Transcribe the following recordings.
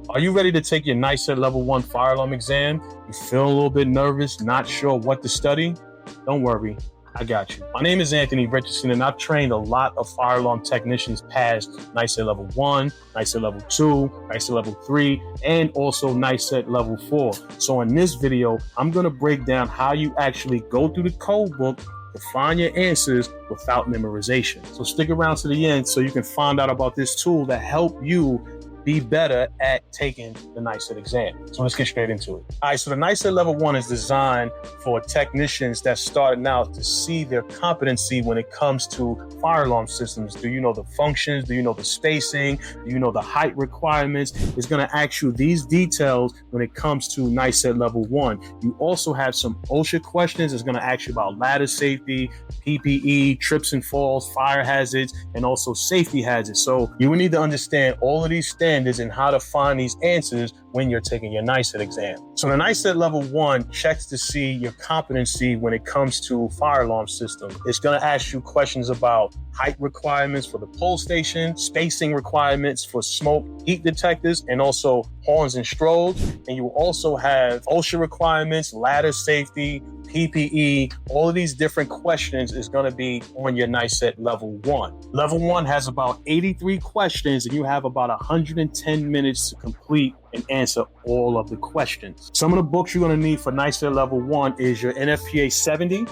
Are you ready to take your NICET Level I fire alarm exam? You feel a little bit nervous, not sure what to study? Don't worry, I got you. My name is Anthony Richardson, and I've trained a lot of fire alarm technicians past NICET Level I, NICET Level II, NICET Level III, and also NICET Level 4. So in this video, I'm going to break down how you actually go through the code book to find your answers without memorization. So stick around to the end so you can find out about this tool that help you be better at taking the NICET exam. So let's get straight into it. All right, so the NICET Level I is designed for technicians that starting out to see their competency when it comes to fire alarm systems. Do you know the functions? Do you know the spacing? Do you know the height requirements? It's gonna ask you these details when it comes to NICET Level I. You also have some OSHA questions. It's gonna ask you about ladder safety, PPE, trips and falls, fire hazards, and also safety hazards. So you will need to understand all of these standards and how to find these answers when you're taking your NICET exam. So the NICET Level I checks to see your competency when it comes to fire alarm system. It's going to ask you questions about height requirements for the pole station, spacing requirements for smoke heat detectors, and also horns and strobes. And you will also have OSHA requirements, ladder safety, PPE, all of these different questions is going to be on your NICET Level I. Level I has about 83 questions, and you have about 110 minutes to complete and answer all of the questions. Some of the books you're going to need for NICET Level I is your NFPA 70,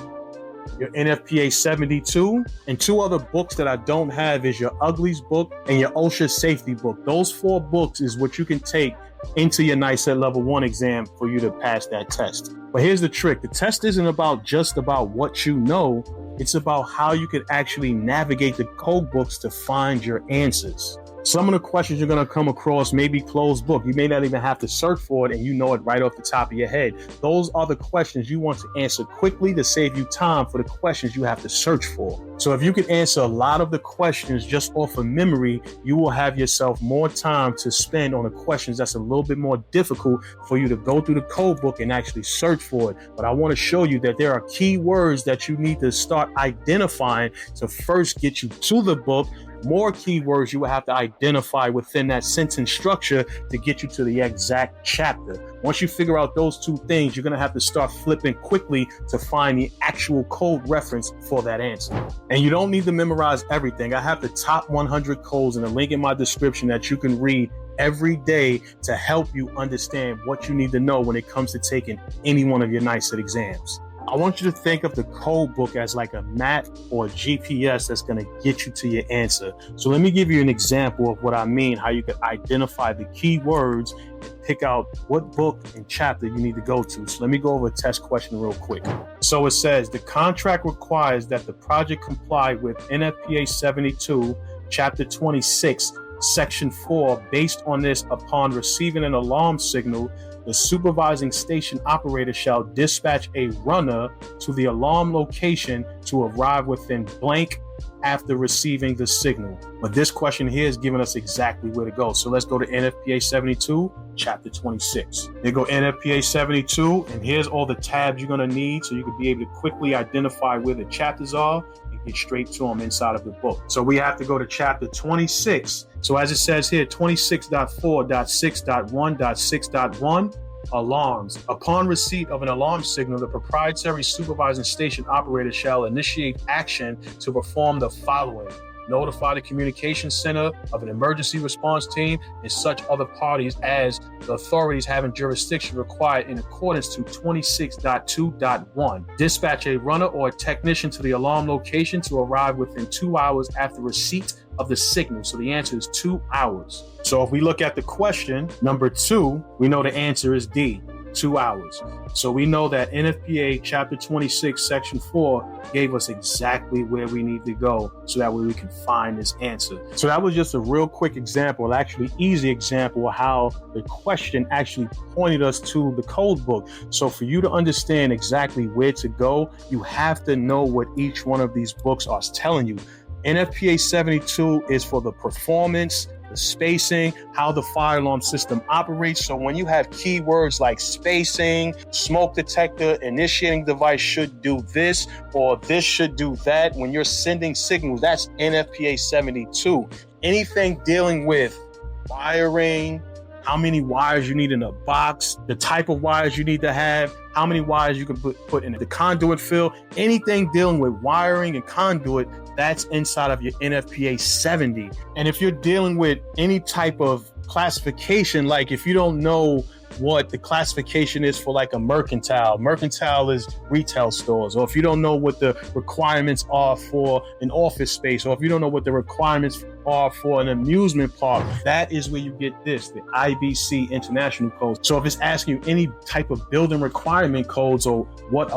your NFPA 72, and two other books that I don't have is your Uglies book and your OSHA safety book. Those 4 books is what you can take into your NICET Level I exam for you to pass that test. But here's the trick. The test isn't about just about what you know. It's about how you can actually navigate the code books to find your answers. Some of the questions you're going to come across may be closed book. You may not even have to search for it and you know it right off the top of your head. Those are the questions you want to answer quickly to save you time for the questions you have to search for. So if you can answer a lot of the questions just off of memory, you will have yourself more time to spend on the questions that's a little bit more difficult for you to go through the code book and actually search for it. But I want to show you that there are key words that you need to start identifying to first get you to the book. More keywords you will have to identify within that sentence structure to get you to the exact chapter. Once you figure out those 2 things, you're going to have to start flipping quickly to find the actual code reference for that answer. And you don't need to memorize everything. I have the top 100 codes and a link in my description that you can read every day to help you understand what you need to know when it comes to taking any one of your NICET exams. I want you to think of the code book as like a map or a GPS that's going to get you to your answer. So let me give you an example of what I mean, how you can identify the key words and pick out what book and chapter you need to go to. So let me go over a test question real quick. So it says the contract requires that the project comply with NFPA 72, Chapter 26, Section 4. Based on this, upon receiving an alarm signal, the supervising station operator shall dispatch a runner to the alarm location to arrive within blank after receiving the signal. But this question here is giving us exactly where to go. So let's go to NFPA 72, Chapter 26. There go NFPA 72, and here's all the tabs you're going to need so you can be able to quickly identify where the chapters are and get straight to them inside of the book. So we have to go to Chapter 26. So as it says here, 26.4.6.1.6.1, alarms. Upon receipt of an alarm signal, the proprietary supervising station operator shall initiate action to perform the following: notify the communications center of an emergency response team and such other parties as the authorities having jurisdiction required in accordance to 26.2.1. Dispatch a runner or a technician to the alarm location to arrive within 2 hours after receipt of the signal. So the answer is 2 hours. So if we look at the question, number 2, we know the answer is D, 2 hours. So we know that NFPA Chapter 26, Section 4 gave us exactly where we need to go so that way we can find this answer. So that was just a real quick example, actually easy example of how the question actually pointed us to the code book. So for you to understand exactly where to go, you have to know what each one of these books are telling you. NFPA 72 is for the performance, the spacing, how the fire alarm system operates. So when you have keywords like spacing, smoke detector, initiating device should do this, or this should do that, when you're sending signals, that's NFPA 72. Anything dealing with wiring, how many wires you need in a box, the type of wires you need to have, how many wires you can put in the conduit fill, anything dealing with wiring and conduit, that's inside of your NFPA 70. And if you're dealing with any type of classification, like if you don't know what the classification is for like a mercantile is retail stores, or if you don't know what the requirements are for an office space, or if you don't know what the requirements are for an amusement park, that is where you get the IBC international code. So if it's asking you any type of building requirement codes, or what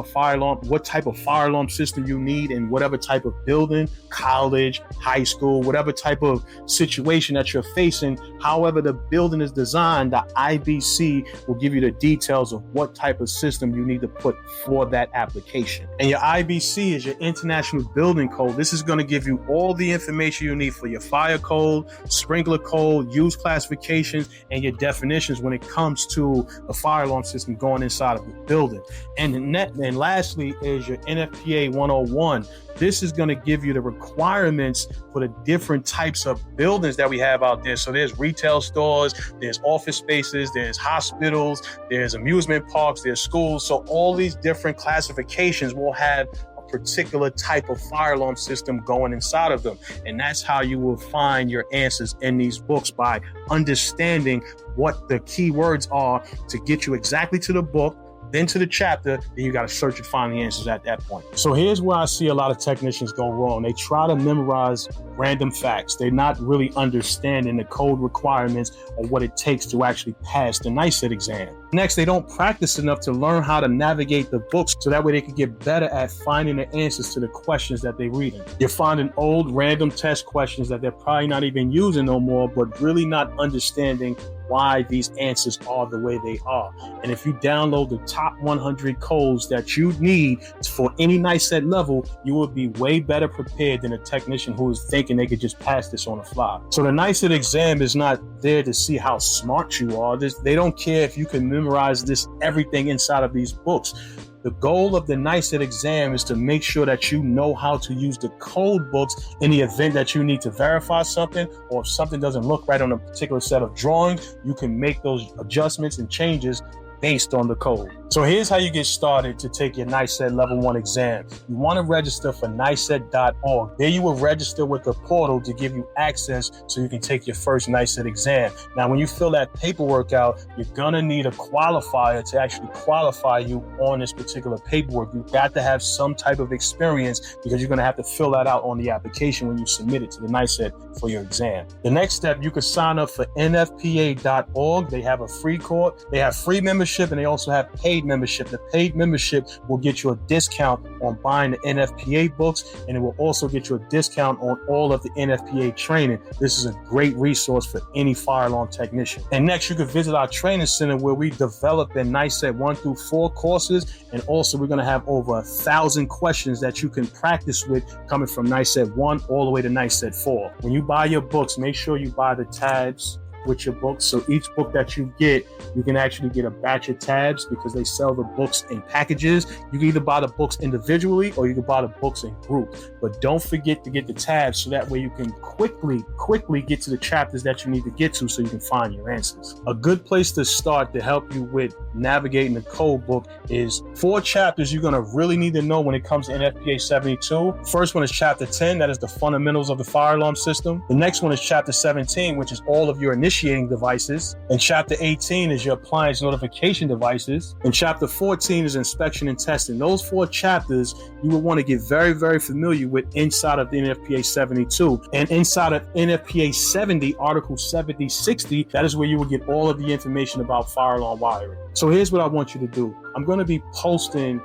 type of fire alarm system you need in whatever type of building, college, high school, whatever type of situation that you're facing, however the building is designed, the IBC will give you the details of what type of system you need to put for that application. And your IBC is your international building code. This is going to give you all the information you need for your fire code, sprinkler code, use classifications, and your definitions when it comes to a fire alarm system going inside of the building. And lastly is your NFPA 101. This is going to give you the requirements for the different types of buildings that we have out there. So there's retail stores, there's office spaces, there's hospitals, there's amusement parks, there's schools. So all these different classifications will have a particular type of fire alarm system going inside of them. And that's how you will find your answers in these books, by understanding what the key words are to get you exactly to the book, then to the chapter, then you got to search and find the answers at that point. So here's where I see a lot of technicians go wrong. They try to memorize random facts. They're not really understanding the code requirements or what it takes to actually pass the NICET exam. Next, they don't practice enough to learn how to navigate the books, so that way they can get better at finding the answers to the questions that they're reading. You're finding old random test questions that they're probably not even using no more, but really not understanding why these answers are the way they are. And if you download the top 100 codes that you need for any NICET level, you will be way better prepared than a technician who is thinking they could just pass this on the fly. So the NICET exam is not there to see how smart you are. They don't care if you can memorize everything inside of these books. The goal of the NICET exam is to make sure that you know how to use the code books in the event that you need to verify something, or if something doesn't look right on a particular set of drawings, you can make those adjustments and changes based on the code. So here's how you get started to take your NICET Level 1 exam. You want to register for NICET.org. There you will register with the portal to give you access so you can take your first NICET exam. Now, when you fill that paperwork out, you're going to need a qualifier to actually qualify you on this particular paperwork. You've got to have some type of experience, because you're going to have to fill that out on the application when you submit it to the NICET for your exam. The next step, you can sign up for NFPA.org. They have a free course. They have free membership, and they also have paid membership. The paid membership will get you a discount on buying the NFPA books, and it will also get you a discount on all of the NFPA training. This is a great resource for any fire alarm technician. And next, you can visit our training center, where we develop in NICET 1 through 4 courses, and also we're going to have over 1,000 questions that you can practice with, coming from NICET 1 all the way to NICET 4. When you buy your books, make sure you buy the tabs with your books. So each book that you get, you can actually get a batch of tabs, because they sell the books in packages. You can either buy the books individually, or you can buy the books in groups. But don't forget to get the tabs, so that way you can quickly get to the chapters that you need to get to, so you can find your answers. A good place to start to help you with navigating the code book is 4 chapters you're going to really need to know when it comes to NFPA 72. First one is chapter 10, that is the fundamentals of the fire alarm system. The next one is chapter 17, which is all of your initiating devices. And chapter 18 is your appliance notification devices. And chapter 14 is inspection and testing. Those 4 chapters you will want to get very, very familiar with inside of the NFPA 72. And inside of NFPA 70, Article 7060, that is where you will get all of the information about fire alarm wiring. So here's what I want you to do. I'm going to be posting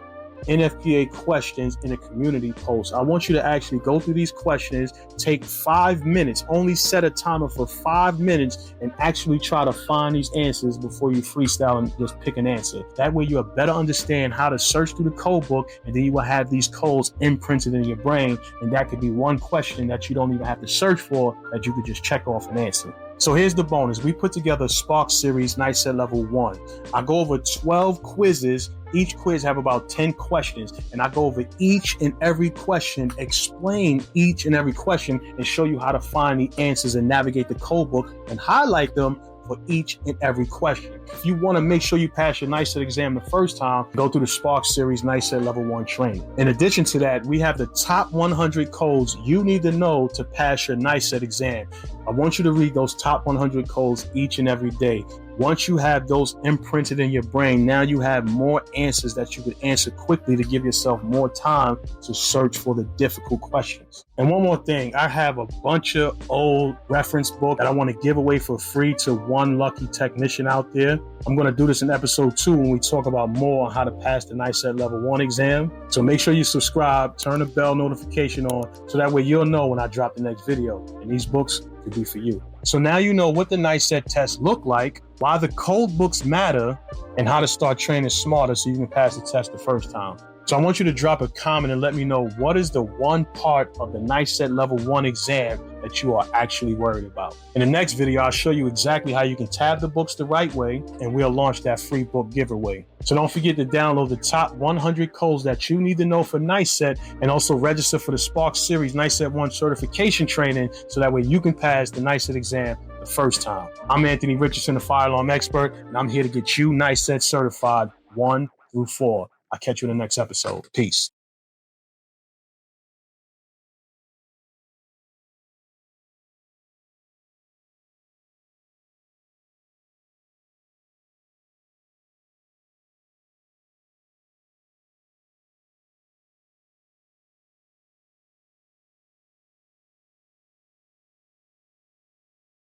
NFPA questions in a community post. I want you to actually go through these questions, take 5 minutes, only set a timer for 5 minutes, and actually try to find these answers before you freestyle and just pick an answer. That way you'll better understand how to search through the code book, and then you will have these codes imprinted in your brain, and that could be one question that you don't even have to search for, that you could just check off an answer. So here's the bonus. We put together a Spark Series NICET Level 1. I go over 12 quizzes. Each quiz have about 10 questions, and I go over each and every question, explain each and every question, and show you how to find the answers and navigate the code book, and highlight them for each and every question. If you want to make sure you pass your NICET exam the first time, go through the Spark Series NICET Level 1 training. In addition to that, we have the top 100 codes you need to know to pass your NICET exam. I want you to read those top 100 codes each and every day. Once you have those imprinted in your brain, now you have more answers that you can answer quickly to give yourself more time to search for the difficult questions. And one more thing, I have a bunch of old reference books that I want to give away for free to one lucky technician out there. I'm going to do this in episode 2 when we talk about more on how to pass the NICET Level 1 exam. So make sure you subscribe, turn the bell notification on, so that way you'll know when I drop the next video. And these books could be for you. So now you know what the NICET test look like, why the code books matter, and how to start training smarter so you can pass the test the first time. So I want you to drop a comment and let me know what is the one part of the NICET Level 1 exam that you are actually worried about. In the next video, I'll show you exactly how you can tab the books the right way, and we'll launch that free book giveaway. So don't forget to download the top 100 codes that you need to know for NICET, and also register for the Spark Series NICET 1 certification training so that way you can pass the NICET exam the first time. I'm Anthony Richardson, the fire alarm expert, and I'm here to get you NICET certified 1 through 4. I'll catch you in the next episode. Peace.